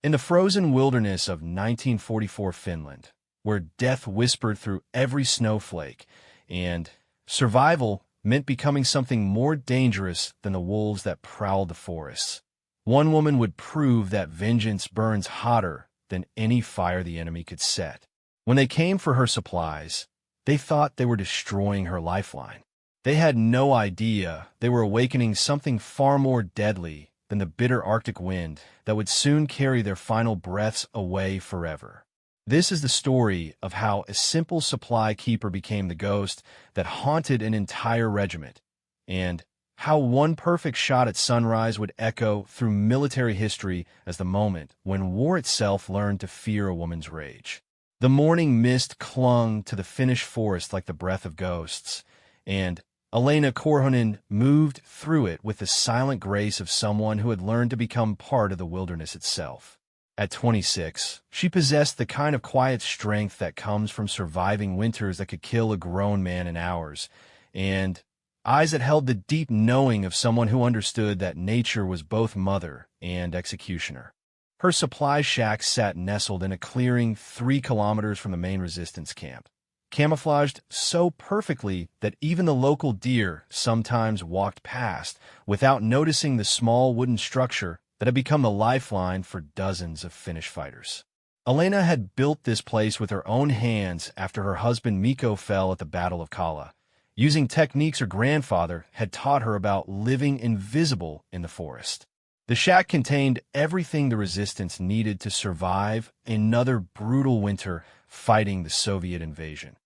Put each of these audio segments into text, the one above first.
In the frozen wilderness of 1944 Finland, where death whispered through every snowflake, and survival meant becoming something more dangerous than the wolves that prowled the forests, one woman would prove that vengeance burns hotter than any fire the enemy could set. When they came for her supplies, they thought they were destroying her lifeline. They had no idea they were awakening something far more deadly than the bitter Arctic wind that would soon carry their final breaths away forever. This is the story of how a simple supply keeper became the ghost that haunted an entire regiment, and how one perfect shot at sunrise would echo through military history as the moment when war itself learned to fear a woman's rage. The morning mist clung to the Finnish forest like the breath of ghosts, and Elena Korhonen moved through it with the silent grace of someone who had learned to become part of the wilderness itself. At 26, she possessed the kind of quiet strength that comes from surviving winters that could kill a grown man in hours, and eyes that held the deep knowing of someone who understood that nature was both mother and executioner. Her supply shack sat nestled in a clearing 3 kilometers from the main resistance camp, camouflaged so perfectly that even the local deer sometimes walked past without noticing the small wooden structure that had become the lifeline for dozens of Finnish fighters. Elena had built this place with her own hands after her husband Mikko fell at the Battle of Kala, using techniques her grandfather had taught her about living invisible in the forest. The shack contained everything the resistance needed to survive another brutal winter fighting the Soviet invasion.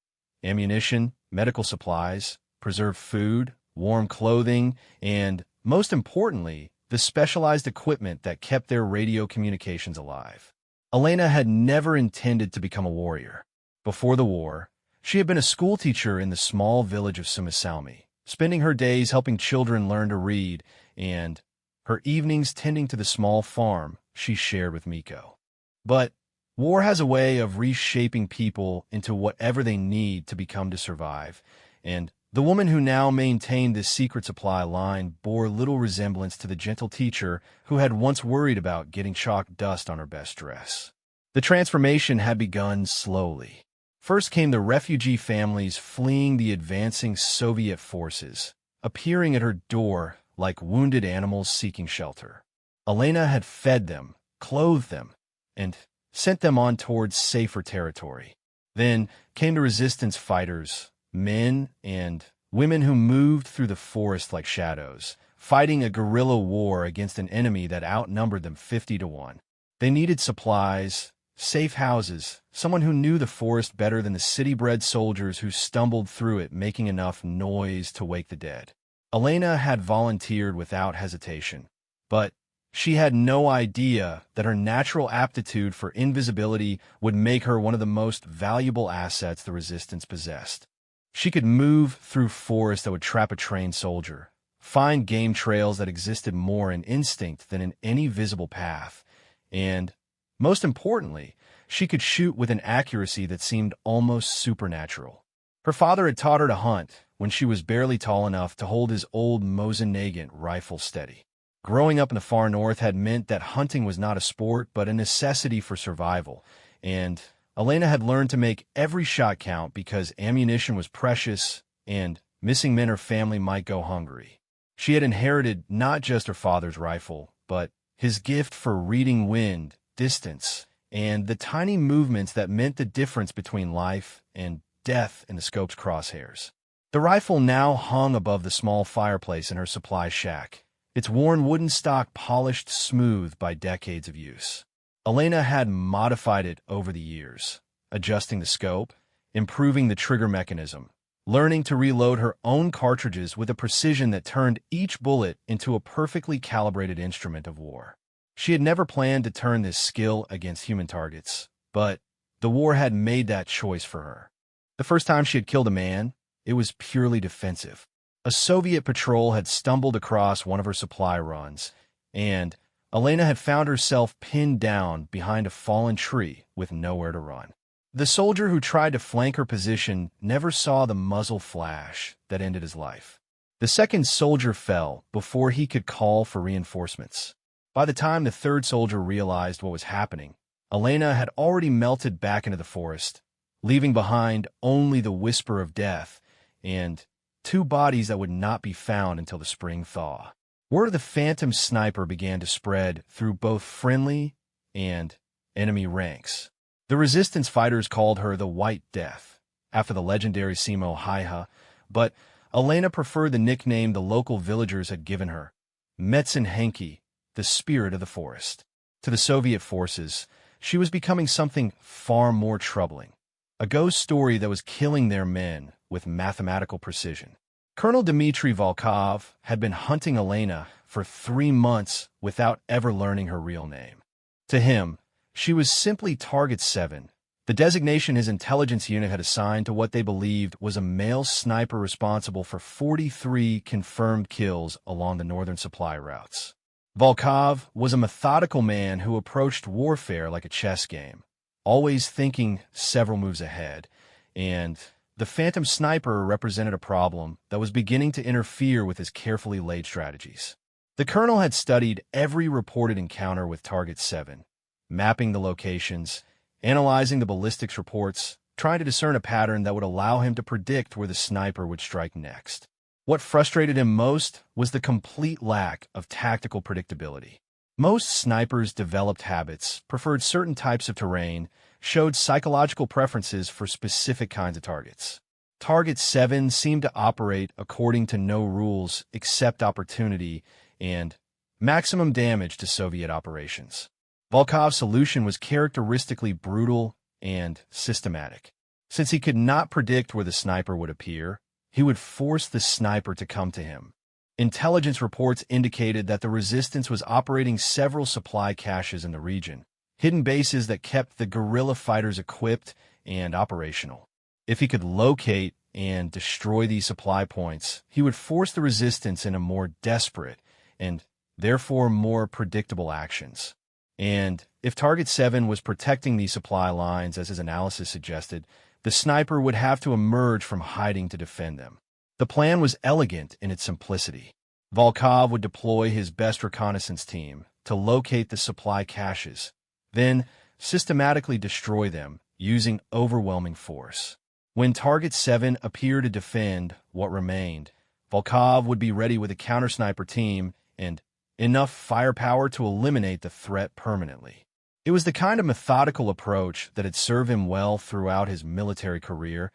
Ammunition, medical supplies, preserved food, warm clothing, and, most importantly, the specialized equipment that kept their radio communications alive. Elena had never intended to become a warrior. Before the war, she had been a schoolteacher in the small village of Suomussalmi, spending her days helping children learn to read and her evenings tending to the small farm she shared with Mikko. But war has a way of reshaping people into whatever they need to become to survive, and the woman who now maintained this secret supply line bore little resemblance to the gentle teacher who had once worried about getting chalk dust on her best dress. The transformation had begun slowly. First came the refugee families fleeing the advancing Soviet forces, appearing at her door like wounded animals seeking shelter. Elena had fed them, clothed them, and sent them on towards safer territory. Then came the resistance fighters, men and women who moved through the forest like shadows, fighting a guerrilla war against an enemy that outnumbered them 50-1. They needed supplies, safe houses, someone who knew the forest better than the city-bred soldiers who stumbled through it making enough noise to wake the dead. Elena had volunteered without hesitation, but she had no idea that her natural aptitude for invisibility would make her one of the most valuable assets the resistance possessed. She could move through forests that would trap a trained soldier, find game trails that existed more in instinct than in any visible path, and, most importantly, she could shoot with an accuracy that seemed almost supernatural. Her father had taught her to hunt when she was barely tall enough to hold his old Mosin-Nagant rifle steady. Growing up in the far north had meant that hunting was not a sport but a necessity for survival, and Elena had learned to make every shot count because ammunition was precious and missing men or family might go hungry. She had inherited not just her father's rifle, but his gift for reading wind, distance, and the tiny movements that meant the difference between life and death in the scope's crosshairs. The rifle now hung above the small fireplace in her supply shack, its worn wooden stock polished smooth by decades of use. Elena had modified it over the years, adjusting the scope, improving the trigger mechanism, learning to reload her own cartridges with a precision that turned each bullet into a perfectly calibrated instrument of war. She had never planned to turn this skill against human targets, but the war had made that choice for her. The first time she had killed a man, it was purely defensive. A Soviet patrol had stumbled across one of her supply runs, and Elena had found herself pinned down behind a fallen tree with nowhere to run. The soldier who tried to flank her position never saw the muzzle flash that ended his life. The second soldier fell before he could call for reinforcements. By the time the third soldier realized what was happening, Elena had already melted back into the forest, leaving behind only the whisper of death and two bodies that would not be found until the spring thaw. Word of the phantom sniper began to spread through both friendly and enemy ranks. The resistance fighters called her the White Death, after the legendary Simo Haiha, but Elena preferred the nickname the local villagers had given her, Metzenhenki, the spirit of the forest. To the Soviet forces, she was becoming something far more troubling, a ghost story that was killing their men with mathematical precision. Colonel Dmitry Volkov had been hunting Elena for 3 months without ever learning her real name. To him, she was simply Target 7, the designation his intelligence unit had assigned to what they believed was a male sniper responsible for 43 confirmed kills along the northern supply routes. Volkov was a methodical man who approached warfare like a chess game, always thinking several moves ahead, and the phantom sniper represented a problem that was beginning to interfere with his carefully laid strategies. The colonel had studied every reported encounter with Target 7, mapping the locations, analyzing the ballistics reports, trying to discern a pattern that would allow him to predict where the sniper would strike next. What frustrated him most was the complete lack of tactical predictability. Most snipers developed habits, preferred certain types of terrain, showed psychological preferences for specific kinds of targets. Target 7 seemed to operate according to no rules except opportunity and maximum damage to Soviet operations. Volkov's solution was characteristically brutal and systematic. Since he could not predict where the sniper would appear, he would force the sniper to come to him. Intelligence reports indicated that the resistance was operating several supply caches in the region, hidden bases that kept the guerrilla fighters equipped and operational. If he could locate and destroy these supply points, he would force the resistance into more desperate and therefore more predictable actions. And if Target 7 was protecting these supply lines, as his analysis suggested, the sniper would have to emerge from hiding to defend them. The plan was elegant in its simplicity. Volkov would deploy his best reconnaissance team to locate the supply caches, then systematically destroy them using overwhelming force. When Target 7 appeared to defend what remained, Volkov would be ready with a counter-sniper team and enough firepower to eliminate the threat permanently. It was the kind of methodical approach that had served him well throughout his military career,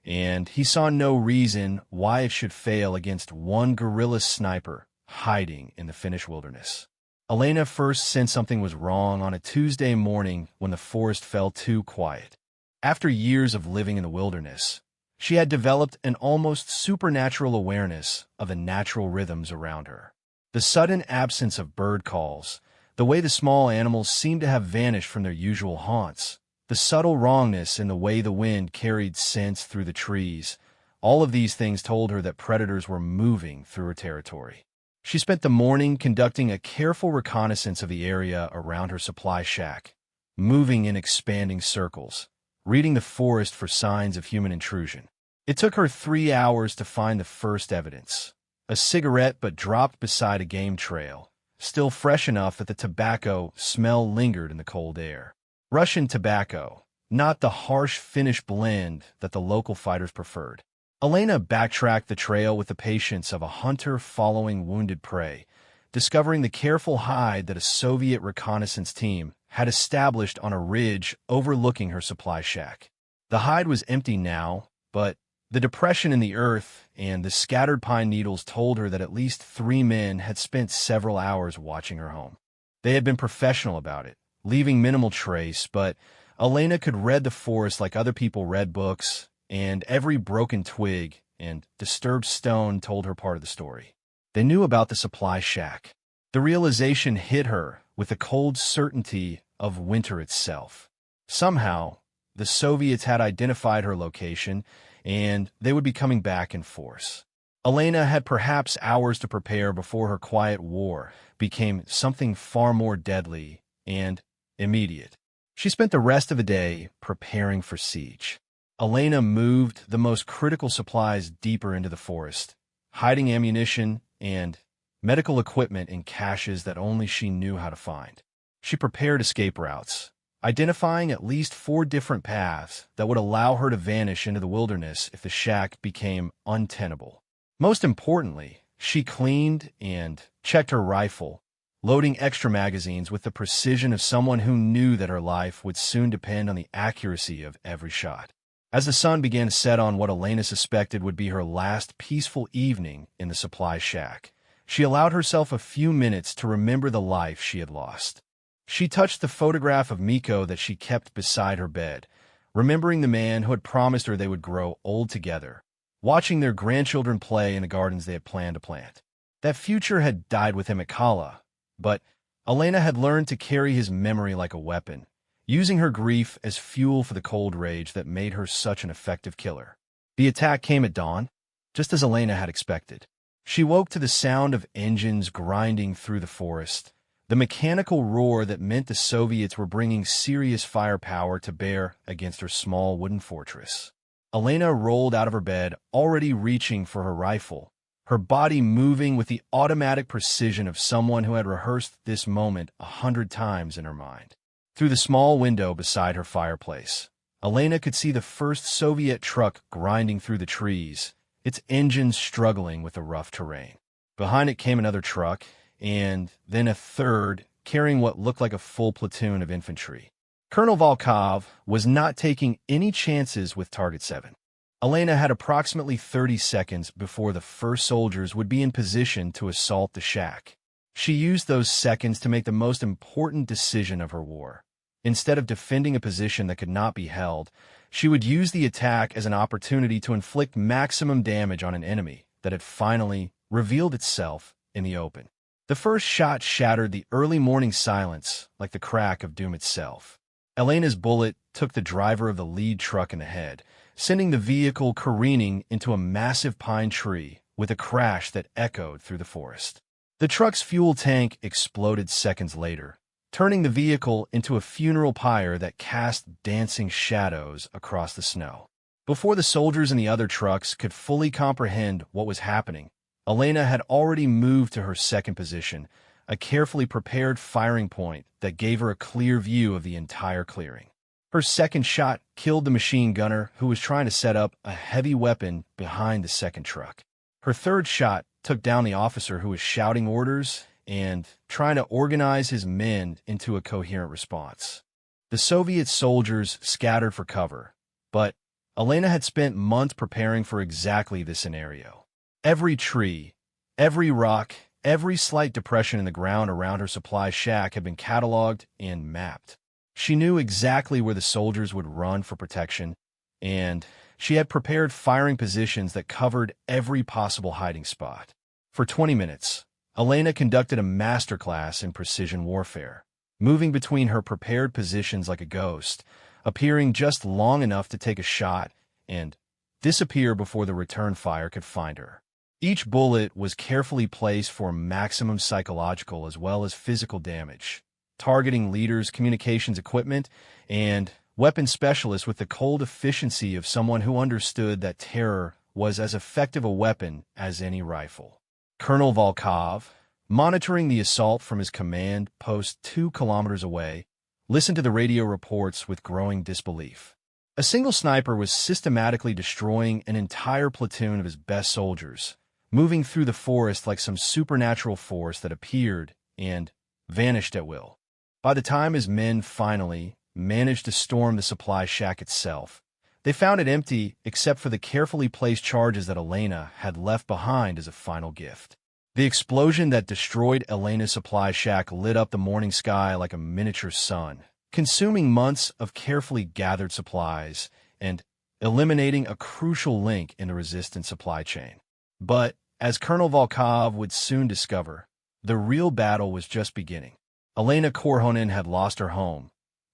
and he saw no reason why it should fail against one guerrilla sniper hiding in the Finnish wilderness. Elena first sensed something was wrong on a Tuesday morning when the forest felt too quiet. After years of living in the wilderness, she had developed an almost supernatural awareness of the natural rhythms around her. The sudden absence of bird calls, the way the small animals seemed to have vanished from their usual haunts, the subtle wrongness in the way the wind carried scents through the trees, all of these things told her that predators were moving through her territory. She spent the morning conducting a careful reconnaissance of the area around her supply shack, moving in expanding circles, reading the forest for signs of human intrusion. It took her 3 hours to find the first evidence, a cigarette but dropped beside a game trail, still fresh enough that the tobacco smell lingered in the cold air. Russian tobacco, not the harsh Finnish blend that the local fighters preferred. Elena backtracked the trail with the patience of a hunter following wounded prey, discovering the careful hide that a Soviet reconnaissance team had established on a ridge overlooking her supply shack. The hide was empty now, but the depression in the earth and the scattered pine needles told her that at least 3 men had spent several hours watching her home. They had been professional about it, leaving minimal trace, but Elena could read the forest like other people read books, and every broken twig and disturbed stone told her part of the story. They knew about the supply shack. The realization hit her with the cold certainty of winter itself. Somehow, the Soviets had identified her location, and they would be coming back in force. Elena had perhaps hours to prepare before her quiet war became something far more deadly and immediate. She spent the rest of the day preparing for siege. Elena moved the most critical supplies deeper into the forest, hiding ammunition and medical equipment in caches that only she knew how to find. She prepared escape routes, identifying at least 4 different paths that would allow her to vanish into the wilderness if the shack became untenable. Most importantly, she cleaned and checked her rifle, loading extra magazines with the precision of someone who knew that her life would soon depend on the accuracy of every shot. As the sun began to set on what Elena suspected would be her last peaceful evening in the supply shack, she allowed herself a few minutes to remember the life she had lost. She touched the photograph of Miko that she kept beside her bed, remembering the man who had promised her they would grow old together, watching their grandchildren play in the gardens they had planned to plant. That future had died with him at Kala, but Elena had learned to carry his memory like a weapon, using her grief as fuel for the cold rage that made her such an effective killer. The attack came at dawn, just as Elena had expected. She woke to the sound of engines grinding through the forest, the mechanical roar that meant the Soviets were bringing serious firepower to bear against her small wooden fortress. Elena rolled out of her bed, already reaching for her rifle, her body moving with the automatic precision of someone who had rehearsed this moment 100 times in her mind. Through the small window beside her fireplace, Elena could see the first Soviet truck grinding through the trees, its engines struggling with the rough terrain. Behind it came another truck, and then a third, carrying what looked like a full platoon of infantry. Colonel Volkov was not taking any chances with Target 7. Elena had approximately 30 seconds before the first soldiers would be in position to assault the shack. She used those seconds to make the most important decision of her war. Instead of defending a position that could not be held, she would use the attack as an opportunity to inflict maximum damage on an enemy that had finally revealed itself in the open. The first shot shattered the early morning silence like the crack of doom itself. Elena's bullet took the driver of the lead truck in the head, sending the vehicle careening into a massive pine tree with a crash that echoed through the forest. The truck's fuel tank exploded seconds later, turning the vehicle into a funeral pyre that cast dancing shadows across the snow. Before the soldiers in the other trucks could fully comprehend what was happening, Elena had already moved to her second position, a carefully prepared firing point that gave her a clear view of the entire clearing. Her second shot killed the machine gunner who was trying to set up a heavy weapon behind the second truck. Her third shot took down the officer who was shouting orders and trying to organize his men into a coherent response. The Soviet soldiers scattered for cover, but Elena had spent months preparing for exactly this scenario. Every tree, every rock, every slight depression in the ground around her supply shack had been cataloged and mapped. She knew exactly where the soldiers would run for protection, and she had prepared firing positions that covered every possible hiding spot. For 20 minutes, Elena conducted a masterclass in precision warfare, moving between her prepared positions like a ghost, appearing just long enough to take a shot and disappear before the return fire could find her. Each bullet was carefully placed for maximum psychological as well as physical damage, targeting leaders, communications equipment, and weapon specialists with the cold efficiency of someone who understood that terror was as effective a weapon as any rifle. Colonel Volkov, monitoring the assault from his command post 2 kilometers away, listened to the radio reports with growing disbelief. A single sniper was systematically destroying an entire platoon of his best soldiers, moving through the forest like some supernatural force that appeared and vanished at will. By the time his men finally managed to storm the supply shack itself, they found it empty except for the carefully placed charges that Elena had left behind as a final gift. The explosion that destroyed Elena's supply shack lit up the morning sky like a miniature sun, consuming months of carefully gathered supplies and eliminating a crucial link in the resistance supply chain. But, as Colonel Volkov would soon discover, the real battle was just beginning. Elena Korhonen had lost her home,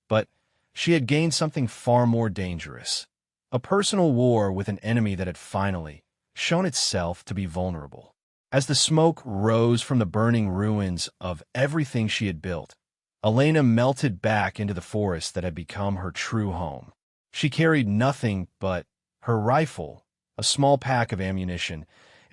but she had gained something far more dangerous, a personal war with an enemy that had finally shown itself to be vulnerable. As the smoke rose from the burning ruins of everything she had built, Elena melted back into the forest that had become her true home. She carried nothing but her rifle, a small pack of ammunition,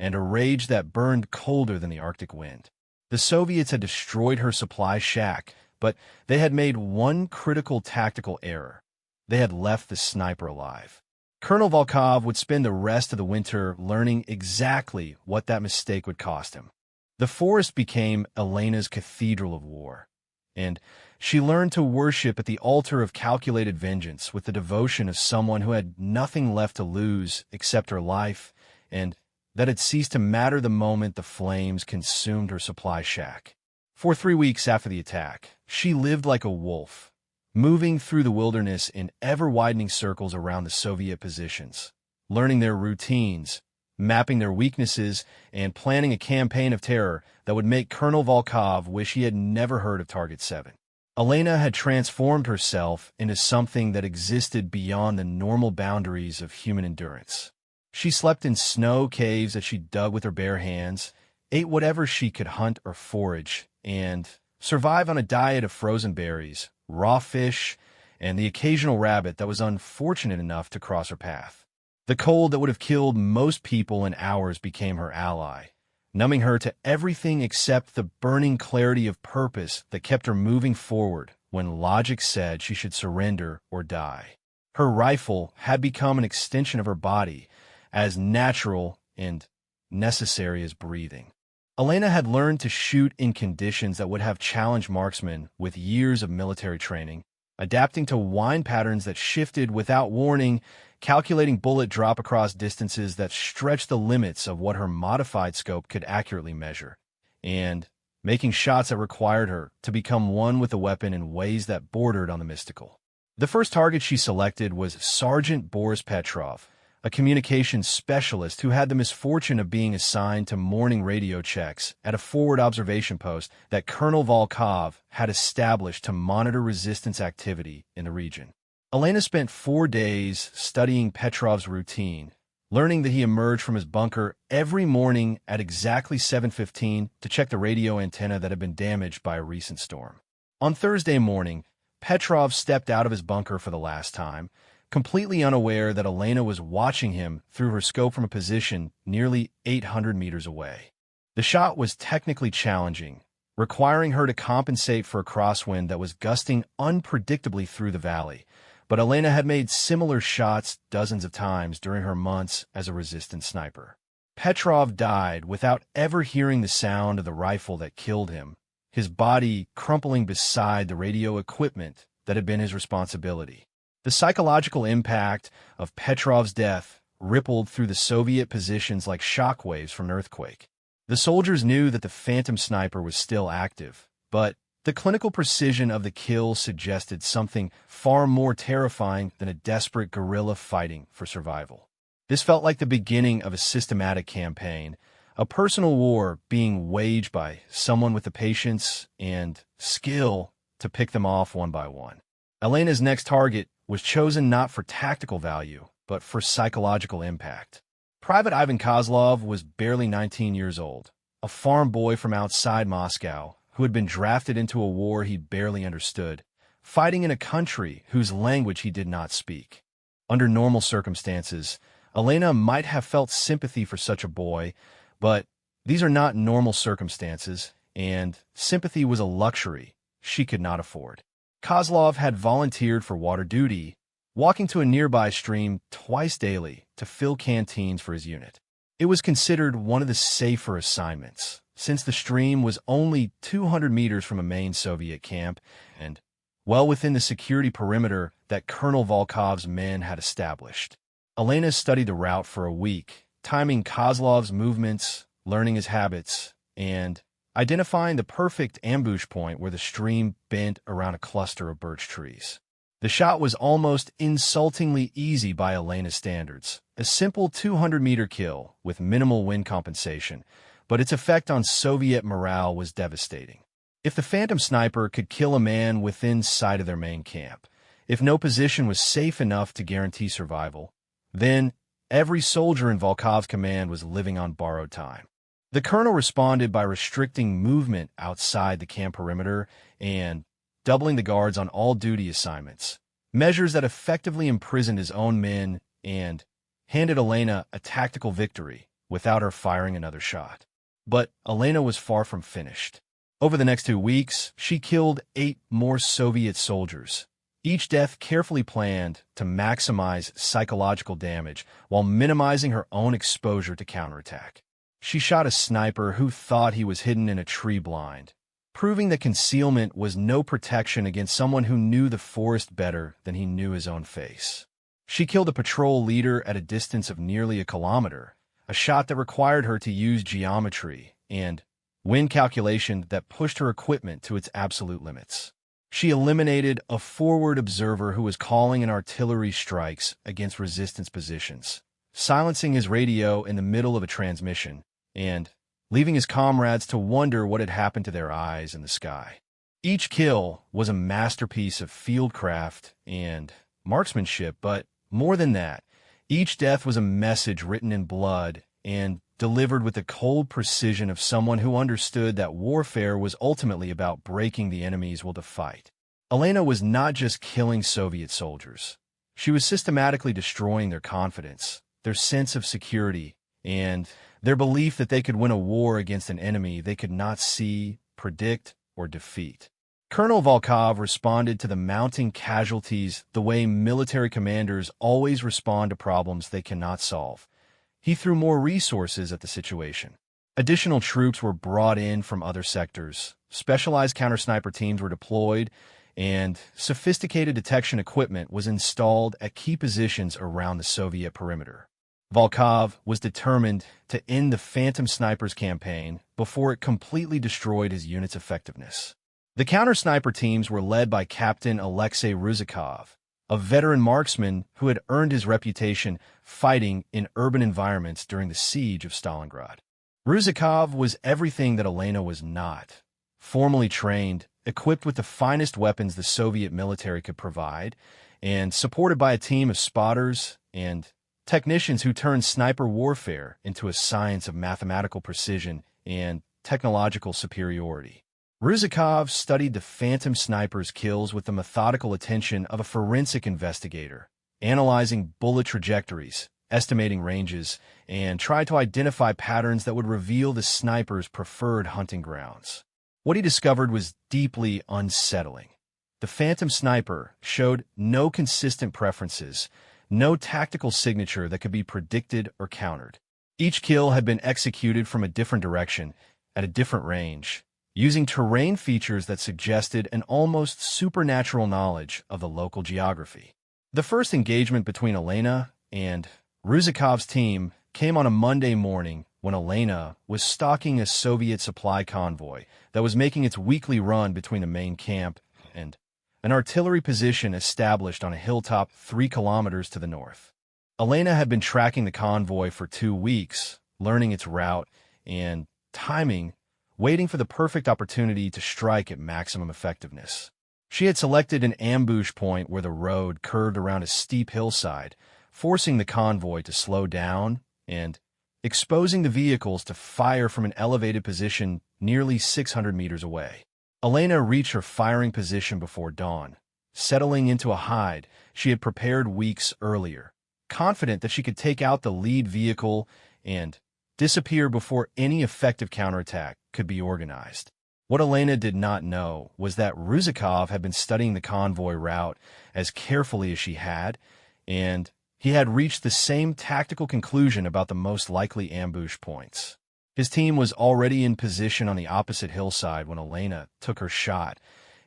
and a rage that burned colder than the Arctic wind. The Soviets had destroyed her supply shack, but they had made one critical tactical error. They had left the sniper alive. Colonel Volkov would spend the rest of the winter learning exactly what that mistake would cost him. The forest became Elena's cathedral of war, and she learned to worship at the altar of calculated vengeance with the devotion of someone who had nothing left to lose except her life, and that had ceased to matter the moment the flames consumed her supply shack. For 3 weeks after the attack, she lived like a wolf, moving through the wilderness in ever-widening circles around the Soviet positions, learning their routines, mapping their weaknesses, and planning a campaign of terror that would make Colonel Volkov wish he had never heard of Target 7. Elena had transformed herself into something that existed beyond the normal boundaries of human endurance. She slept in snow caves that she dug with her bare hands, ate whatever she could hunt or forage, and survived on a diet of frozen berries, raw fish, and the occasional rabbit that was unfortunate enough to cross her path. The cold that would have killed most people in hours became her ally, numbing her to everything except the burning clarity of purpose that kept her moving forward when logic said she should surrender or die. Her rifle had become an extension of her body, as natural and necessary as breathing. Elena had learned to shoot in conditions that would have challenged marksmen with years of military training, adapting to wind patterns that shifted without warning, calculating bullet drop across distances that stretched the limits of what her modified scope could accurately measure, and making shots that required her to become one with the weapon in ways that bordered on the mystical. The first target she selected was Sergeant Boris Petrov, a communications specialist who had the misfortune of being assigned to morning radio checks at a forward observation post that Colonel Volkov had established to monitor resistance activity in the region. Elena spent 4 days studying Petrov's routine, learning that he emerged from his bunker every morning at exactly 7:15 to check the radio antenna that had been damaged by a recent storm. On Thursday morning, Petrov stepped out of his bunker for the last time, completely unaware that Elena was watching him through her scope from a position nearly 800 meters away. The shot was technically challenging, requiring her to compensate for a crosswind that was gusting unpredictably through the valley, but Elena had made similar shots dozens of times during her months as a resistance sniper. Petrov died without ever hearing the sound of the rifle that killed him, his body crumpling beside the radio equipment that had been his responsibility. The psychological impact of Petrov's death rippled through the Soviet positions like shockwaves from an earthquake. The soldiers knew that the phantom sniper was still active, but the clinical precision of the kill suggested something far more terrifying than a desperate guerrilla fighting for survival. This felt like the beginning of a systematic campaign, a personal war being waged by someone with the patience and skill to pick them off one by one. Elena's next target was chosen not for tactical value, but for psychological impact. Private Ivan Kozlov was barely 19 years old, a farm boy from outside Moscow who had been drafted into a war he barely understood, fighting in a country whose language he did not speak. Under normal circumstances, Elena might have felt sympathy for such a boy, but these are not normal circumstances, and sympathy was a luxury she could not afford. Kozlov had volunteered for water duty, walking to a nearby stream twice daily to fill canteens for his unit. It was considered one of the safer assignments, since the stream was only 200 meters from a main Soviet camp and well within the security perimeter that Colonel Volkov's men had established. Elena studied the route for a week, timing Kozlov's movements, learning his habits, and identifying the perfect ambush point where the stream bent around a cluster of birch trees. The shot was almost insultingly easy by Elena's standards, a simple 200-meter kill with minimal wind compensation, but its effect on Soviet morale was devastating. If the phantom sniper could kill a man within sight of their main camp, if no position was safe enough to guarantee survival, then every soldier in Volkov's command was living on borrowed time. The colonel responded by restricting movement outside the camp perimeter and doubling the guards on all duty assignments, measures that effectively imprisoned his own men and handed Elena a tactical victory without her firing another shot. But Elena was far from finished. Over the next 2 weeks, she killed 8 more Soviet soldiers, each death carefully planned to maximize psychological damage while minimizing her own exposure to counterattack. She shot a sniper who thought he was hidden in a tree blind, proving that concealment was no protection against someone who knew the forest better than he knew his own face. She killed a patrol leader at a distance of nearly a kilometer, a shot that required her to use geometry and wind calculation that pushed her equipment to its absolute limits. She eliminated a forward observer who was calling in artillery strikes against resistance positions, silencing his radio in the middle of a transmission, and leaving his comrades to wonder what had happened to their eyes in the sky. Each kill was a masterpiece of fieldcraft and marksmanship, but more than that, each death was a message written in blood and delivered with the cold precision of someone who understood that warfare was ultimately about breaking the enemy's will to fight. Elena was not just killing Soviet soldiers. She was systematically destroying their confidence, their sense of security, and their belief that they could win a war against an enemy they could not see, predict, or defeat. Colonel Volkov responded to the mounting casualties the way military commanders always respond to problems they cannot solve. He threw more resources at the situation. Additional troops were brought in from other sectors, specialized counter-sniper teams were deployed, and sophisticated detection equipment was installed at key positions around the Soviet perimeter. Volkov was determined to end the Phantom Snipers campaign before it completely destroyed his unit's effectiveness. The counter-sniper teams were led by Captain Alexei Ruzikov, a veteran marksman who had earned his reputation fighting in urban environments during the siege of Stalingrad. Ruzikov was everything that Elena was not. Formally trained, equipped with the finest weapons the Soviet military could provide, and supported by a team of spotters and technicians who turned sniper warfare into a science of mathematical precision and technological superiority. Ruzikov studied the Phantom Snipers' kills with the methodical attention of a forensic investigator, analyzing bullet trajectories, estimating ranges, and tried to identify patterns that would reveal the sniper's preferred hunting grounds. What he discovered was deeply unsettling. The Phantom Sniper showed no consistent preferences, no tactical signature that could be predicted or countered. Each kill had been executed from a different direction, at a different range, using terrain features that suggested an almost supernatural knowledge of the local geography. The first engagement between Elena and Ruzikov's team came on a Monday morning when Elena was stalking a Soviet supply convoy that was making its weekly run between the main camp and an artillery position established on a hilltop 3 kilometers to the north. Elena had been tracking the convoy for 2 weeks, learning its route and timing, waiting for the perfect opportunity to strike at maximum effectiveness. She had selected an ambush point where the road curved around a steep hillside, forcing the convoy to slow down and exposing the vehicles to fire from an elevated position nearly 600 meters away. Elena reached her firing position before dawn, settling into a hide she had prepared weeks earlier, confident that she could take out the lead vehicle and disappear before any effective counterattack could be organized. What Elena did not know was that Ruzikov had been studying the convoy route as carefully as she had, and he had reached the same tactical conclusion about the most likely ambush points. His team was already in position on the opposite hillside when Elena took her shot,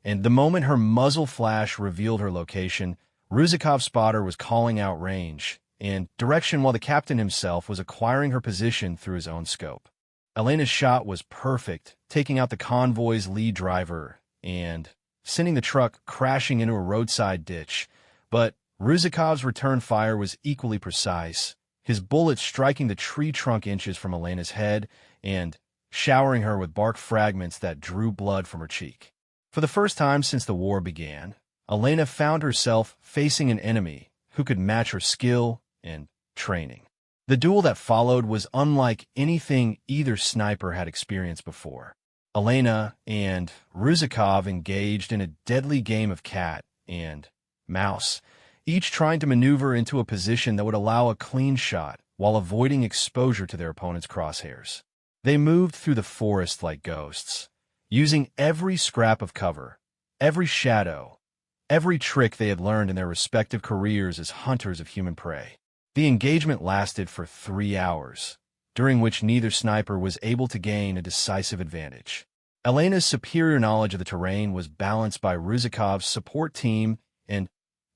and the moment her muzzle flash revealed her location, Ruzikov's spotter was calling out range and direction while the captain himself was acquiring her position through his own scope. Elena's shot was perfect, taking out the convoy's lead driver and sending the truck crashing into a roadside ditch, but Ruzikov's return fire was equally precise, his bullet striking the tree trunk inches from Elena's head and showering her with bark fragments that drew blood from her cheek. For the first time since the war began, Elena found herself facing an enemy who could match her skill and training. The duel that followed was unlike anything either sniper had experienced before. Elena and Ruzikov engaged in a deadly game of cat and mouse, each trying to maneuver into a position that would allow a clean shot while avoiding exposure to their opponent's crosshairs. They moved through the forest like ghosts, using every scrap of cover, every shadow, every trick they had learned in their respective careers as hunters of human prey. The engagement lasted for 3 hours, during which neither sniper was able to gain a decisive advantage. Elena's superior knowledge of the terrain was balanced by Ruzikov's support team and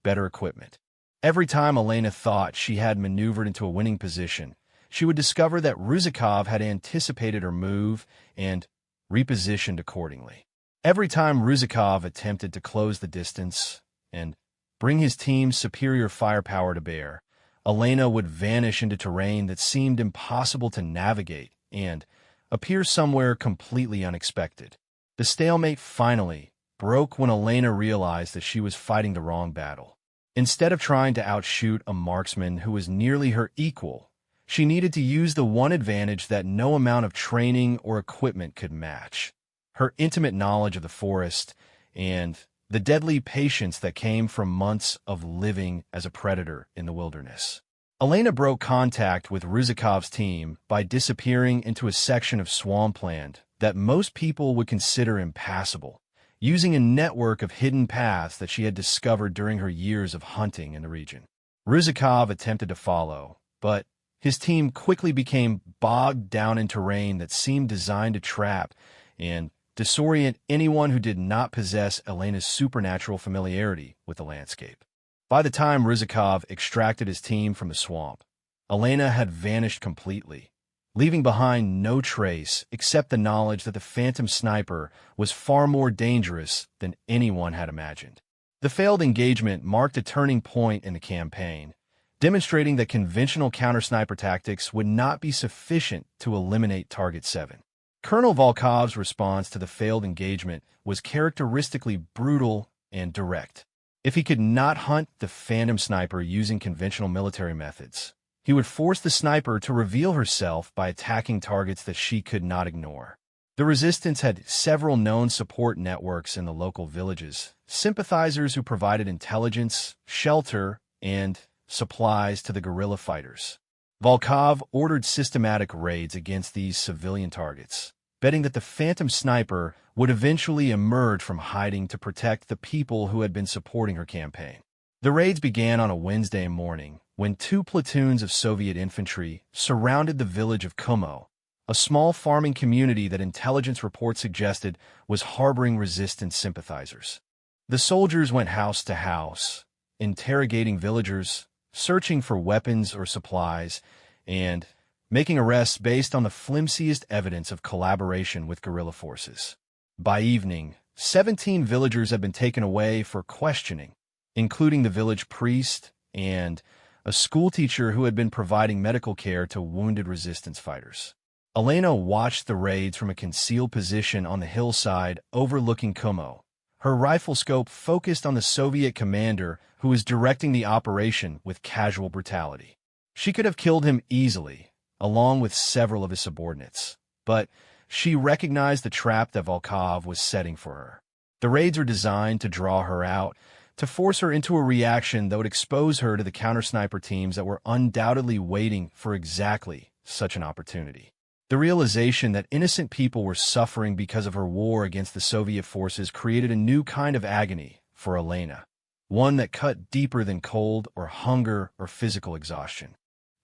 better equipment. Every time Elena thought she had maneuvered into a winning position, she would discover that Ruzikov had anticipated her move and repositioned accordingly. Every time Ruzikov attempted to close the distance and bring his team's superior firepower to bear, Elena would vanish into terrain that seemed impossible to navigate and appear somewhere completely unexpected. The stalemate finally broke when Elena realized that she was fighting the wrong battle. Instead of trying to outshoot a marksman who was nearly her equal, she needed to use the one advantage that no amount of training or equipment could match: her intimate knowledge of the forest and the deadly patience that came from months of living as a predator in the wilderness. Elena broke contact with Ruzikov's team by disappearing into a section of swampland that most people would consider impassable, using a network of hidden paths that she had discovered during her years of hunting in the region. Ruzikov attempted to follow, but his team quickly became bogged down in terrain that seemed designed to trap and disorient anyone who did not possess Elena's supernatural familiarity with the landscape. By the time Ruzikov extracted his team from the swamp, Elena had vanished completely, leaving behind no trace except the knowledge that the phantom sniper was far more dangerous than anyone had imagined. The failed engagement marked a turning point in the campaign, demonstrating that conventional counter-sniper tactics would not be sufficient to eliminate Target 7. Colonel Volkov's response to the failed engagement was characteristically brutal and direct. If he could not hunt the phantom sniper using conventional military methods, he would force the sniper to reveal herself by attacking targets that she could not ignore. The resistance had several known support networks in the local villages, sympathizers who provided intelligence, shelter, and supplies to the guerrilla fighters. Volkov ordered systematic raids against these civilian targets, betting that the phantom sniper would eventually emerge from hiding to protect the people who had been supporting her campaign. The raids began on a Wednesday morning when 2 platoons of Soviet infantry surrounded the village of Kumo, a small farming community that intelligence reports suggested was harboring resistance sympathizers. The soldiers went house to house, interrogating villagers, searching for weapons or supplies, and making arrests based on the flimsiest evidence of collaboration with guerrilla forces. By evening, 17 villagers had been taken away for questioning, including the village priest and a schoolteacher who had been providing medical care to wounded resistance fighters. Elena watched the raids from a concealed position on the hillside overlooking Kumo, her rifle scope focused on the Soviet commander who was directing the operation with casual brutality. She could have killed him easily, along with several of his subordinates, but she recognized the trap that Volkov was setting for her. The raids were designed to draw her out, to force her into a reaction that would expose her to the counter-sniper teams that were undoubtedly waiting for exactly such an opportunity. The realization that innocent people were suffering because of her war against the Soviet forces created a new kind of agony for Elena, one that cut deeper than cold or hunger or physical exhaustion.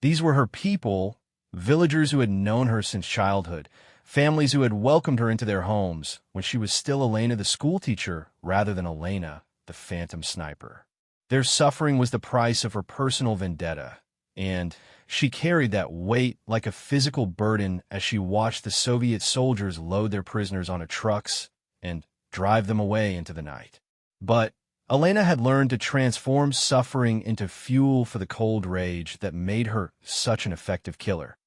These were her people, villagers who had known her since childhood, families who had welcomed her into their homes when she was still Elena the schoolteacher rather than Elena the phantom sniper. Their suffering was the price of her personal vendetta, and she carried that weight like a physical burden as she watched the Soviet soldiers load their prisoners onto trucks and drive them away into the night. But Elena had learned to transform suffering into fuel for the cold rage that made her such an effective killer,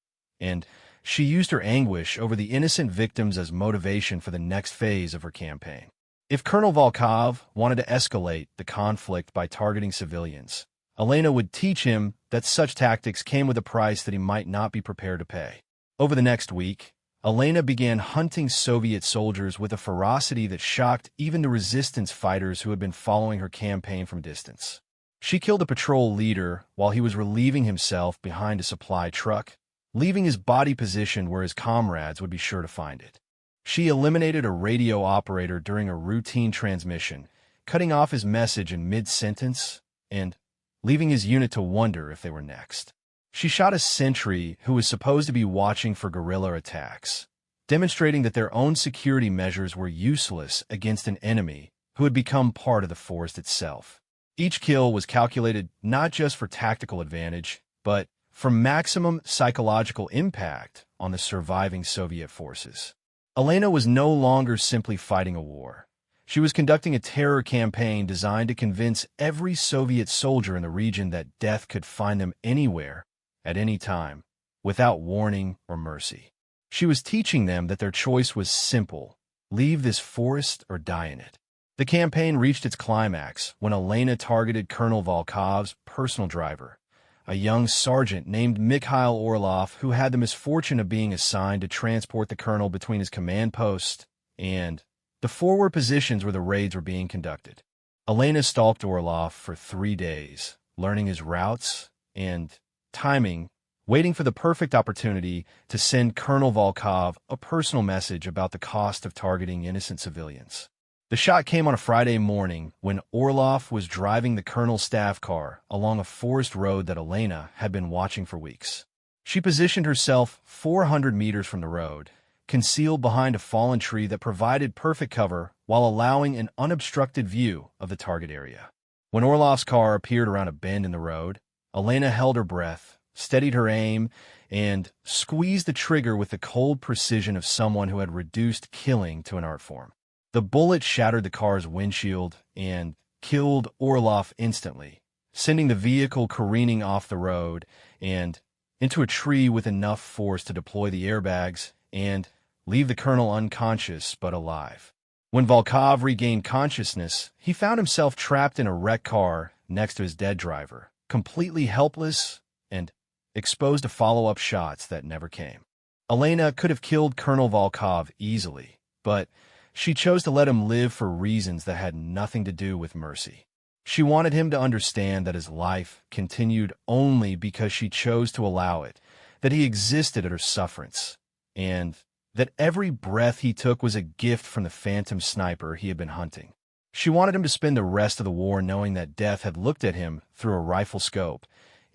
and she used her anguish over the innocent victims as motivation for the next phase of her campaign. If Colonel Volkov wanted to escalate the conflict by targeting civilians, Elena would teach him that such tactics came with a price that he might not be prepared to pay. Over the next week, Elena began hunting Soviet soldiers with a ferocity that shocked even the resistance fighters who had been following her campaign from a distance. She killed a patrol leader while he was relieving himself behind a supply truck, leaving his body positioned where his comrades would be sure to find it. She eliminated a radio operator during a routine transmission, cutting off his message in mid-sentence and leaving his unit to wonder if they were next. She shot a sentry who was supposed to be watching for guerrilla attacks, demonstrating that their own security measures were useless against an enemy who had become part of the forest itself. Each kill was calculated not just for tactical advantage, but for maximum psychological impact on the surviving Soviet forces. Elena was no longer simply fighting a war. She was conducting a terror campaign designed to convince every Soviet soldier in the region that death could find them anywhere, at any time, without warning or mercy. She was teaching them that their choice was simple: leave this forest or die in it. The campaign reached its climax when Elena targeted Colonel Volkov's personal driver, a young sergeant named Mikhail Orlov who had the misfortune of being assigned to transport the colonel between his command post and the forward positions where the raids were being conducted. Elena stalked Orlov for 3 days, learning his routes and timing, waiting for the perfect opportunity to send Colonel Volkov a personal message about the cost of targeting innocent civilians. The shot came on a Friday morning when Orlov was driving the colonel's staff car along a forest road that Elena had been watching for weeks. She positioned herself 400 meters from the road, concealed behind a fallen tree that provided perfect cover while allowing an unobstructed view of the target area. When Orlov's car appeared around a bend in the road, Elena held her breath, steadied her aim, and squeezed the trigger with the cold precision of someone who had reduced killing to an art form. The bullet shattered the car's windshield and killed Orlov instantly, sending the vehicle careening off the road and into a tree with enough force to deploy the airbags and leave the colonel unconscious but alive. When Volkov regained consciousness, he found himself trapped in a wrecked car next to his dead driver, completely helpless and exposed to follow-up shots that never came. Elena could have killed Colonel Volkov easily, but she chose to let him live for reasons that had nothing to do with mercy. She wanted him to understand that his life continued only because she chose to allow it, that he existed at her sufferance, and that every breath he took was a gift from the phantom sniper he had been hunting. She wanted him to spend the rest of the war knowing that death had looked at him through a rifle scope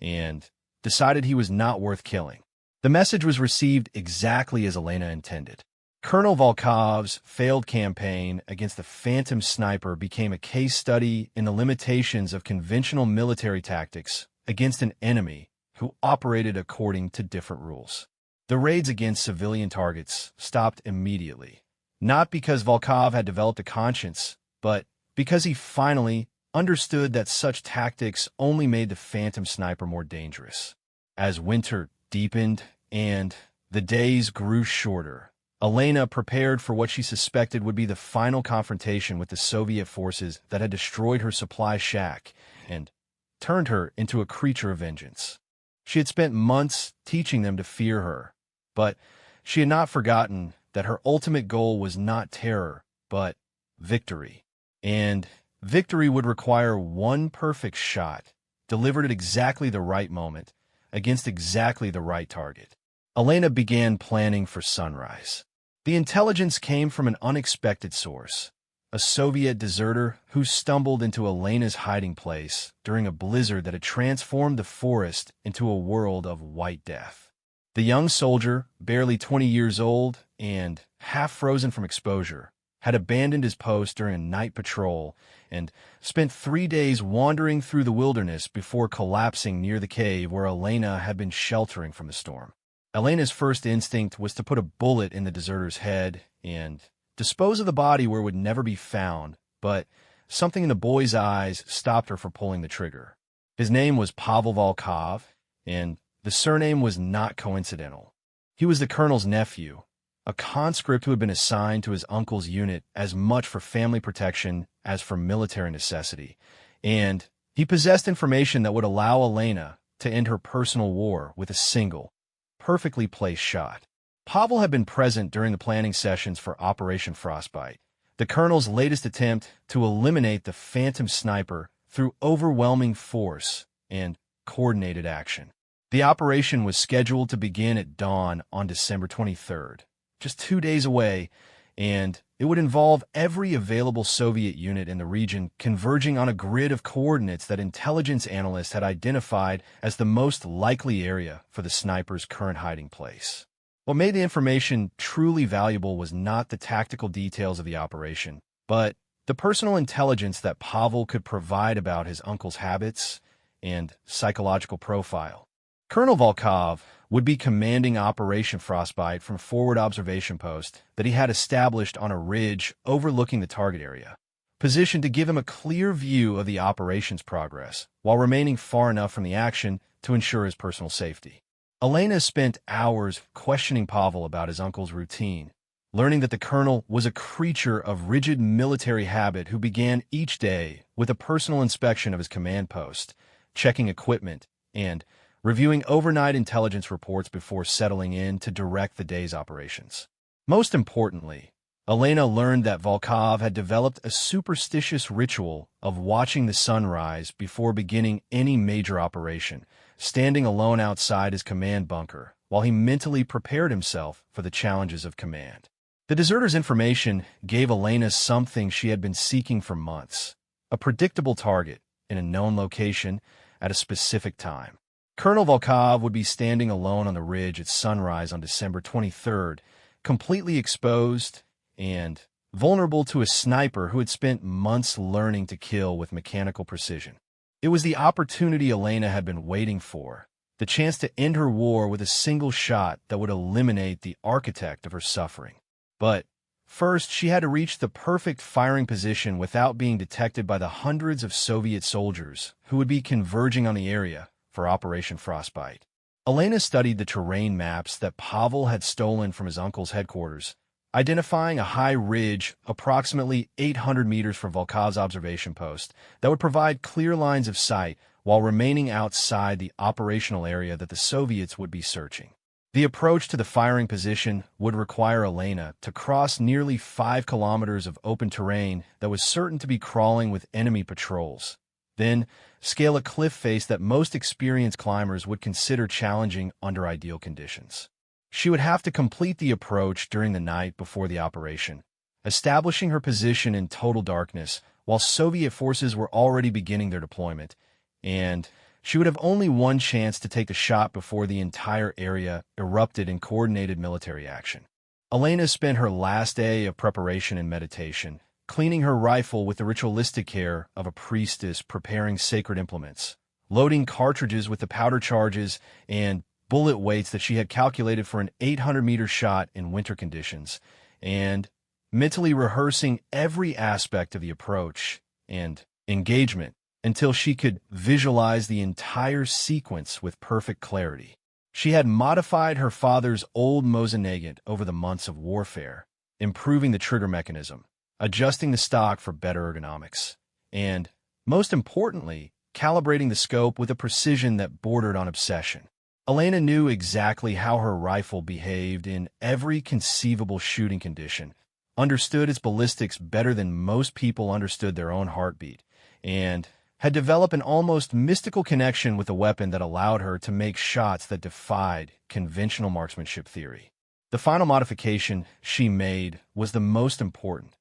and decided he was not worth killing. The message was received exactly as Elena intended. Colonel Volkov's failed campaign against the phantom sniper became a case study in the limitations of conventional military tactics against an enemy who operated according to different rules. The raids against civilian targets stopped immediately, not because Volkov had developed a conscience, but because he finally understood that such tactics only made the phantom sniper more dangerous. As winter deepened and the days grew shorter, Elena prepared for what she suspected would be the final confrontation with the Soviet forces that had destroyed her supply shack and turned her into a creature of vengeance. She had spent months teaching them to fear her, but she had not forgotten that her ultimate goal was not terror, but victory. And victory would require one perfect shot, delivered at exactly the right moment, against exactly the right target. Elena began planning for sunrise. The intelligence came from an unexpected source, a Soviet deserter who stumbled into Elena's hiding place during a blizzard that had transformed the forest into a world of white death. The young soldier, barely 20 years old and half frozen from exposure, had abandoned his post during a night patrol and spent 3 days wandering through the wilderness before collapsing near the cave where Elena had been sheltering from the storm. Elena's first instinct was to put a bullet in the deserter's head and dispose of the body where it would never be found, but something in the boy's eyes stopped her from pulling the trigger. His name was Pavel Volkov, and the surname was not coincidental. He was the colonel's nephew, a conscript who had been assigned to his uncle's unit as much for family protection as for military necessity, and he possessed information that would allow Elena to end her personal war with a single, perfectly placed shot. Pavel had been present during the planning sessions for Operation Frostbite, the colonel's latest attempt to eliminate the phantom sniper through overwhelming force and coordinated action. The operation was scheduled to begin at dawn on December 23rd, just 2 days away, and it would involve every available Soviet unit in the region converging on a grid of coordinates that intelligence analysts had identified as the most likely area for the sniper's current hiding place. What made the information truly valuable was not the tactical details of the operation, but the personal intelligence that Pavel could provide about his uncle's habits and psychological profile. Colonel Volkov would be commanding Operation Frostbite from a forward observation post that he had established on a ridge overlooking the target area, positioned to give him a clear view of the operation's progress, while remaining far enough from the action to ensure his personal safety. Elena spent hours questioning Pavel about his uncle's routine, learning that the colonel was a creature of rigid military habit who began each day with a personal inspection of his command post, checking equipment, and reviewing overnight intelligence reports before settling in to direct the day's operations. Most importantly, Elena learned that Volkov had developed a superstitious ritual of watching the sunrise before beginning any major operation, standing alone outside his command bunker while he mentally prepared himself for the challenges of command. The deserter's information gave Elena something she had been seeking for months: a predictable target in a known location at a specific time. Colonel Volkov would be standing alone on the ridge at sunrise on December 23rd, completely exposed and vulnerable to a sniper who had spent months learning to kill with mechanical precision. It was the opportunity Elena had been waiting for, the chance to end her war with a single shot that would eliminate the architect of her suffering. But first, she had to reach the perfect firing position without being detected by the hundreds of Soviet soldiers who would be converging on the area for Operation Frostbite. Elena studied the terrain maps that Pavel had stolen from his uncle's headquarters, identifying a high ridge approximately 800 meters from Volkov's observation post that would provide clear lines of sight while remaining outside the operational area that the Soviets would be searching. The approach to the firing position would require Elena to cross nearly 5 kilometers of open terrain that was certain to be crawling with enemy patrols, then scale a cliff face that most experienced climbers would consider challenging under ideal conditions. She would have to complete the approach during the night before the operation, establishing her position in total darkness while Soviet forces were already beginning their deployment, and she would have only one chance to take the shot before the entire area erupted in coordinated military action. Elena spent her last day of preparation and meditation, cleaning her rifle with the ritualistic care of a priestess preparing sacred implements, loading cartridges with the powder charges and bullet weights that she had calculated for an 800-meter shot in winter conditions, and mentally rehearsing every aspect of the approach and engagement until she could visualize the entire sequence with perfect clarity. She had modified her father's old Mosin-Nagant over the months of warfare, improving the trigger mechanism, adjusting the stock for better ergonomics, and, most importantly, calibrating the scope with a precision that bordered on obsession. Elena knew exactly how her rifle behaved in every conceivable shooting condition, understood its ballistics better than most people understood their own heartbeat, and had developed an almost mystical connection with a weapon that allowed her to make shots that defied conventional marksmanship theory. The final modification she made was the most important.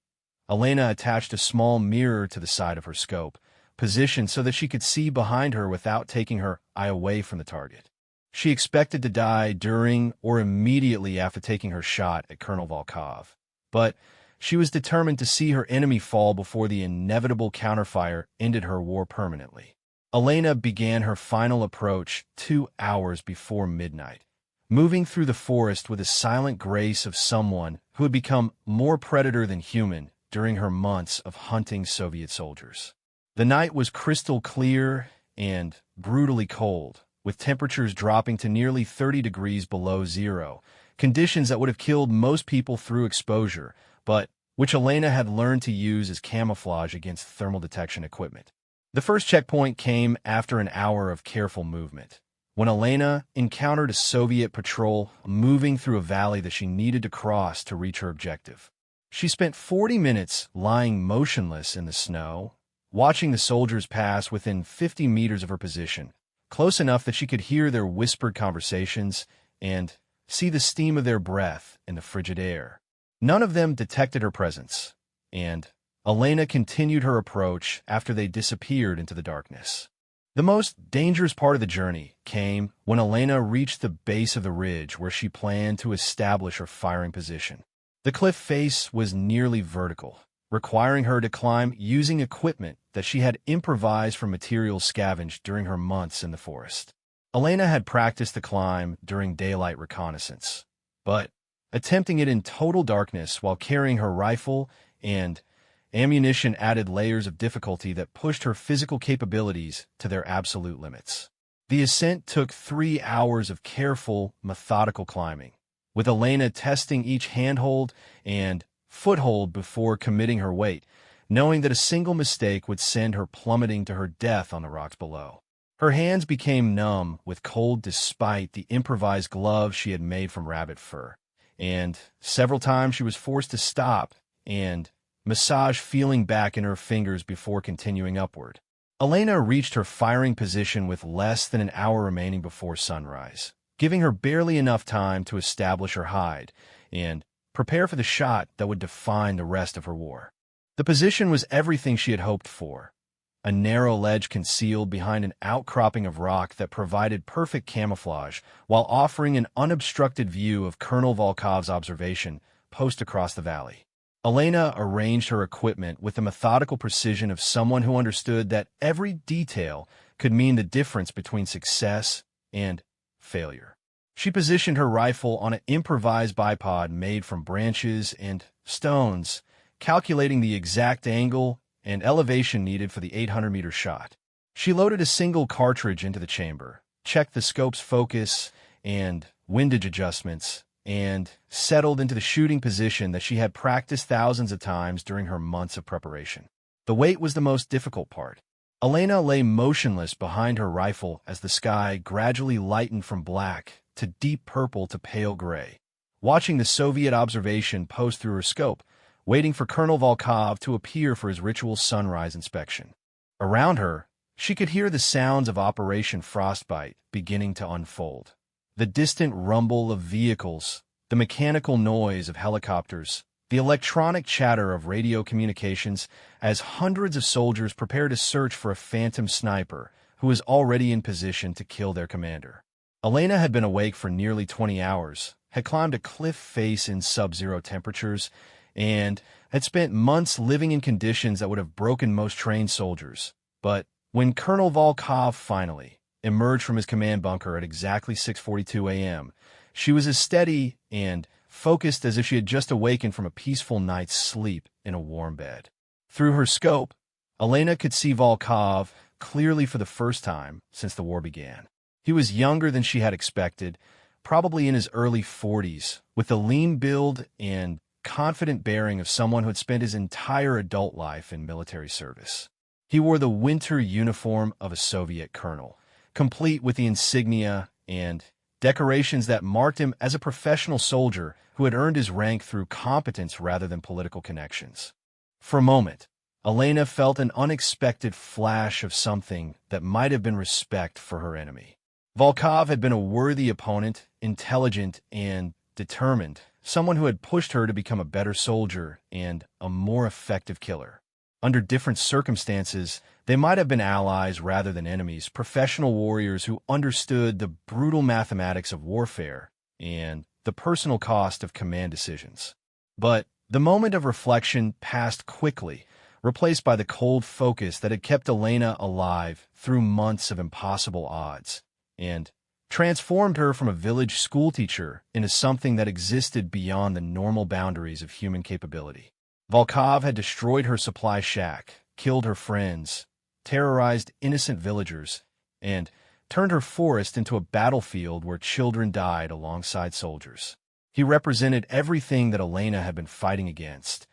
Elena attached a small mirror to the side of her scope, positioned so that she could see behind her without taking her eye away from the target. She expected to die during or immediately after taking her shot at Colonel Volkov, but she was determined to see her enemy fall before the inevitable counterfire ended her war permanently. Elena began her final approach 2 hours before midnight, moving through the forest with the silent grace of someone who had become more predator than human during her months of hunting Soviet soldiers. The night was crystal clear and brutally cold, with temperatures dropping to nearly 30 degrees below zero, conditions that would have killed most people through exposure, but which Elena had learned to use as camouflage against thermal detection equipment. The first checkpoint came after an hour of careful movement, when Elena encountered a Soviet patrol moving through a valley that she needed to cross to reach her objective. She spent 40 minutes lying motionless in the snow, watching the soldiers pass within 50 meters of her position, close enough that she could hear their whispered conversations and see the steam of their breath in the frigid air. None of them detected her presence, and Elena continued her approach after they disappeared into the darkness. The most dangerous part of the journey came when Elena reached the base of the ridge where she planned to establish her firing position. The cliff face was nearly vertical, requiring her to climb using equipment that she had improvised from materials scavenged during her months in the forest. Elena had practiced the climb during daylight reconnaissance, but attempting it in total darkness while carrying her rifle and ammunition added layers of difficulty that pushed her physical capabilities to their absolute limits. The ascent took 3 hours of careful, methodical climbing, with Elena testing each handhold and foothold before committing her weight, knowing that a single mistake would send her plummeting to her death on the rocks below. Her hands became numb with cold despite the improvised gloves she had made from rabbit fur, and several times she was forced to stop and massage feeling back in her fingers before continuing upward. Elena reached her firing position with less than an hour remaining before sunrise, giving her barely enough time to establish her hide and prepare for the shot that would define the rest of her war. The position was everything she had hoped for, a narrow ledge concealed behind an outcropping of rock that provided perfect camouflage while offering an unobstructed view of Colonel Volkov's observation post across the valley. Elena arranged her equipment with the methodical precision of someone who understood that every detail could mean the difference between success and failure. She positioned her rifle on an improvised bipod made from branches and stones, calculating the exact angle and elevation needed for the 800-meter shot. She loaded a single cartridge into the chamber, checked the scope's focus and windage adjustments, and settled into the shooting position that she had practiced thousands of times during her months of preparation. The wait was the most difficult part. Elena lay motionless behind her rifle as the sky gradually lightened from black to deep purple to pale gray, watching the Soviet observation post through her scope, waiting for Colonel Volkov to appear for his ritual sunrise inspection. Around her, she could hear the sounds of Operation Frostbite beginning to unfold. The distant rumble of vehicles, the mechanical noise of helicopters, the electronic chatter of radio communications as hundreds of soldiers prepare to search for a phantom sniper who is already in position to kill their commander. Elena had been awake for nearly 20 hours, had climbed a cliff face in sub-zero temperatures, and had spent months living in conditions that would have broken most trained soldiers. But when Colonel Volkov finally emerged from his command bunker at exactly 6:42 a.m., she was as steady and focused as if she had just awakened from a peaceful night's sleep in a warm bed. Through her scope, Elena could see Volkov clearly for the first time since the war began. He was younger than she had expected, probably in his early 40s, with the lean build and confident bearing of someone who had spent his entire adult life in military service. He wore the winter uniform of a Soviet colonel, complete with the insignia and decorations that marked him as a professional soldier who had earned his rank through competence rather than political connections. For a moment, Elena felt an unexpected flash of something that might have been respect for her enemy. Volkov had been a worthy opponent, intelligent and determined, someone who had pushed her to become a better soldier and a more effective killer. Under different circumstances, they might have been allies rather than enemies, professional warriors who understood the brutal mathematics of warfare and the personal cost of command decisions. But the moment of reflection passed quickly, replaced by the cold focus that had kept Elena alive through months of impossible odds, and transformed her from a village schoolteacher into something that existed beyond the normal boundaries of human capability. Volkov had destroyed her supply shack, killed her friends, terrorized innocent villagers, and turned her forest into a battlefield where children died alongside soldiers. He represented everything that Elena had been fighting against,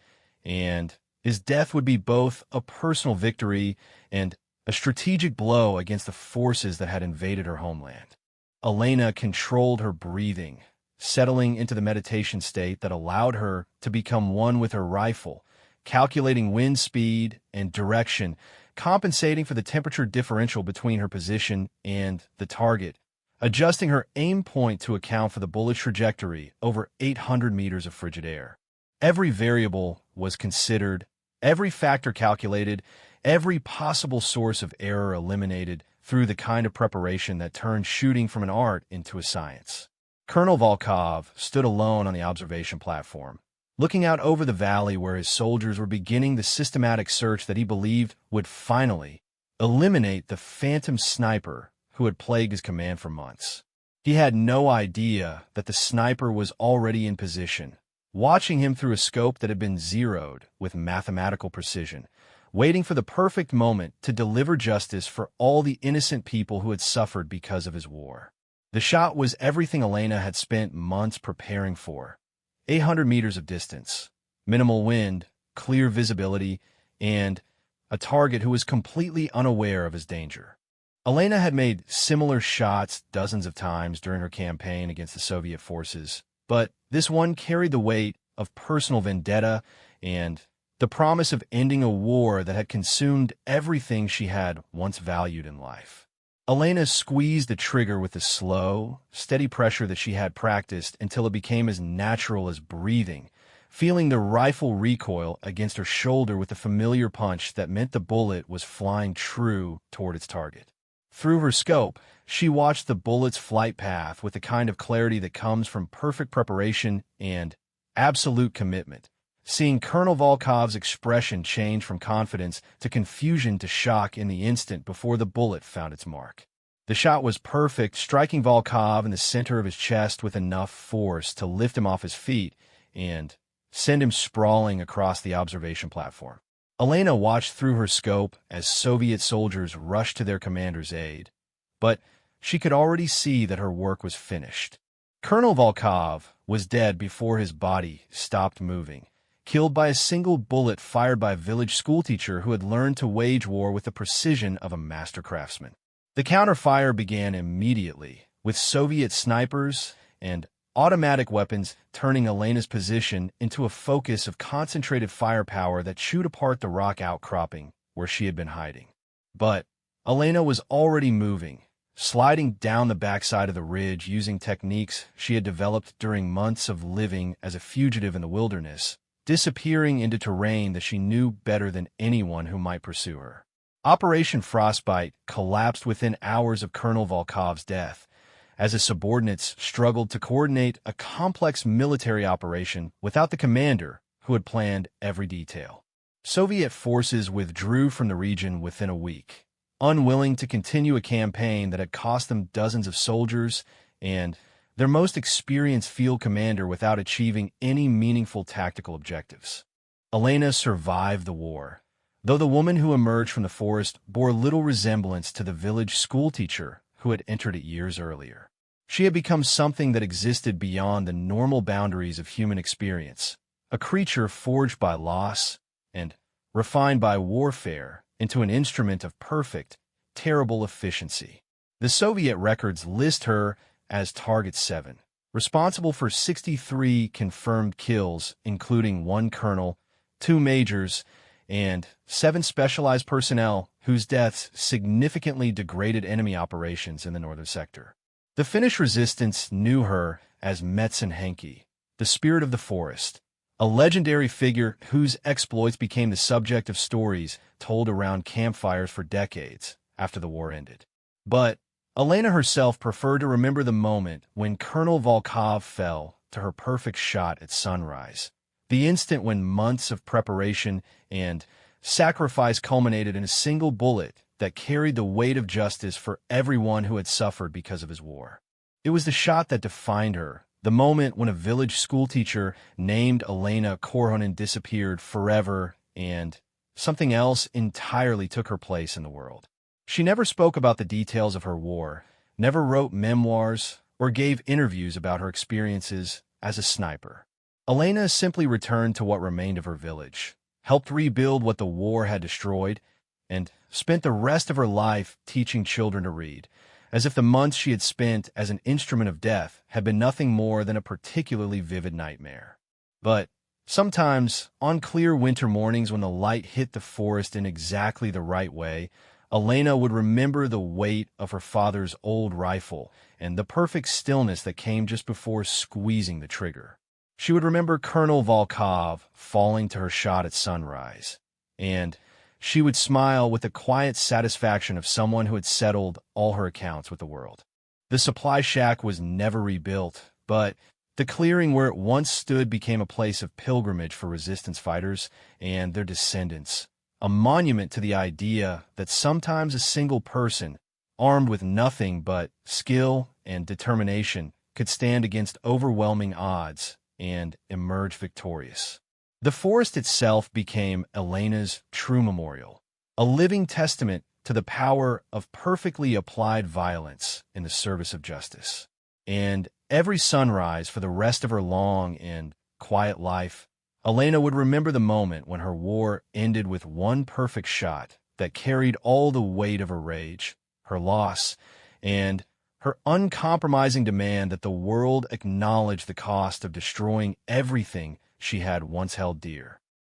and his death would be both a personal victory and a strategic blow against the forces that had invaded her homeland. Elena controlled her breathing, settling into the meditation state that allowed her to become one with her rifle, calculating wind speed and direction, compensating for the temperature differential between her position and the target, adjusting her aim point to account for the bullet's trajectory over 800 meters of frigid air. Every variable was considered, every factor calculated, every possible source of error eliminated through the kind of preparation that turned shooting from an art into a science. Colonel Volkov stood alone on the observation platform, looking out over the valley where his soldiers were beginning the systematic search that he believed would finally eliminate the phantom sniper who had plagued his command for months. He had no idea that the sniper was already in position, watching him through a scope that had been zeroed with mathematical precision, waiting for the perfect moment to deliver justice for all the innocent people who had suffered because of his war. The shot was everything Elena had spent months preparing for. 800 meters of distance, minimal wind, clear visibility, and a target who was completely unaware of his danger. Elena had made similar shots dozens of times during her campaign against the Soviet forces, but this one carried the weight of personal vendetta and the promise of ending a war that had consumed everything she had once valued in life. Elena squeezed the trigger with the slow, steady pressure that she had practiced until it became as natural as breathing, feeling the rifle recoil against her shoulder with the familiar punch that meant the bullet was flying true toward its target. Through her scope, she watched the bullet's flight path with the kind of clarity that comes from perfect preparation and absolute commitment, seeing Colonel Volkov's expression change from confidence to confusion to shock in the instant before the bullet found its mark. The shot was perfect, striking Volkov in the center of his chest with enough force to lift him off his feet and send him sprawling across the observation platform. Elena watched through her scope as Soviet soldiers rushed to their commander's aid, but she could already see that her work was finished. Colonel Volkov was dead before his body stopped moving, killed by a single bullet fired by a village schoolteacher who had learned to wage war with the precision of a master craftsman. The counterfire began immediately, with Soviet snipers and automatic weapons turning Elena's position into a focus of concentrated firepower that chewed apart the rock outcropping where she had been hiding. But Elena was already moving, sliding down the backside of the ridge using techniques she had developed during months of living as a fugitive in the wilderness, disappearing into terrain that she knew better than anyone who might pursue her. Operation Frostbite collapsed within hours of Colonel Volkov's death, as his subordinates struggled to coordinate a complex military operation without the commander who had planned every detail. Soviet forces withdrew from the region within a week, unwilling to continue a campaign that had cost them dozens of soldiers and their most experienced field commander without achieving any meaningful tactical objectives. Elena survived the war, though the woman who emerged from the forest bore little resemblance to the village schoolteacher who had entered it years earlier. She had become something that existed beyond the normal boundaries of human experience, a creature forged by loss and refined by warfare into an instrument of perfect, terrible efficiency. The Soviet records list her as Target 7, responsible for 63 confirmed kills, including 1 colonel, 2 majors, and 7 specialized personnel whose deaths significantly degraded enemy operations in the northern sector. The Finnish resistance knew her as Metson Henki, the spirit of the forest, a legendary figure whose exploits became the subject of stories told around campfires for decades after the war ended. But Elena herself preferred to remember the moment when Colonel Volkov fell to her perfect shot at sunrise, the instant when months of preparation and sacrifice culminated in a single bullet that carried the weight of justice for everyone who had suffered because of his war. It was the shot that defined her, the moment when a village schoolteacher named Elena Korhonen disappeared forever and something else entirely took her place in the world. She never spoke about the details of her war, never wrote memoirs, or gave interviews about her experiences as a sniper. Elena simply returned to what remained of her village, helped rebuild what the war had destroyed, and spent the rest of her life teaching children to read, as if the months she had spent as an instrument of death had been nothing more than a particularly vivid nightmare. But Sometimes, on clear winter mornings when the light hit the forest in exactly the right way, Elena would remember the weight of her father's old rifle and the perfect stillness that came just before squeezing the trigger. She would remember Colonel Volkov falling to her shot at sunrise, and she would smile with the quiet satisfaction of someone who had settled all her accounts with the world. The supply shack was never rebuilt, but the clearing where it once stood became a place of pilgrimage for resistance fighters and their descendants, a monument to the idea that sometimes a single person, armed with nothing but skill and determination, could stand against overwhelming odds and emerge victorious. The forest itself became Elena's true memorial, a living testament to the power of perfectly applied violence in the service of justice. And every sunrise for the rest of her long and quiet life, Elena would remember the moment when her war ended with one perfect shot that carried all the weight of her rage, her loss, and her uncompromising demand that the world acknowledge the cost of destroying everything she had once held dear.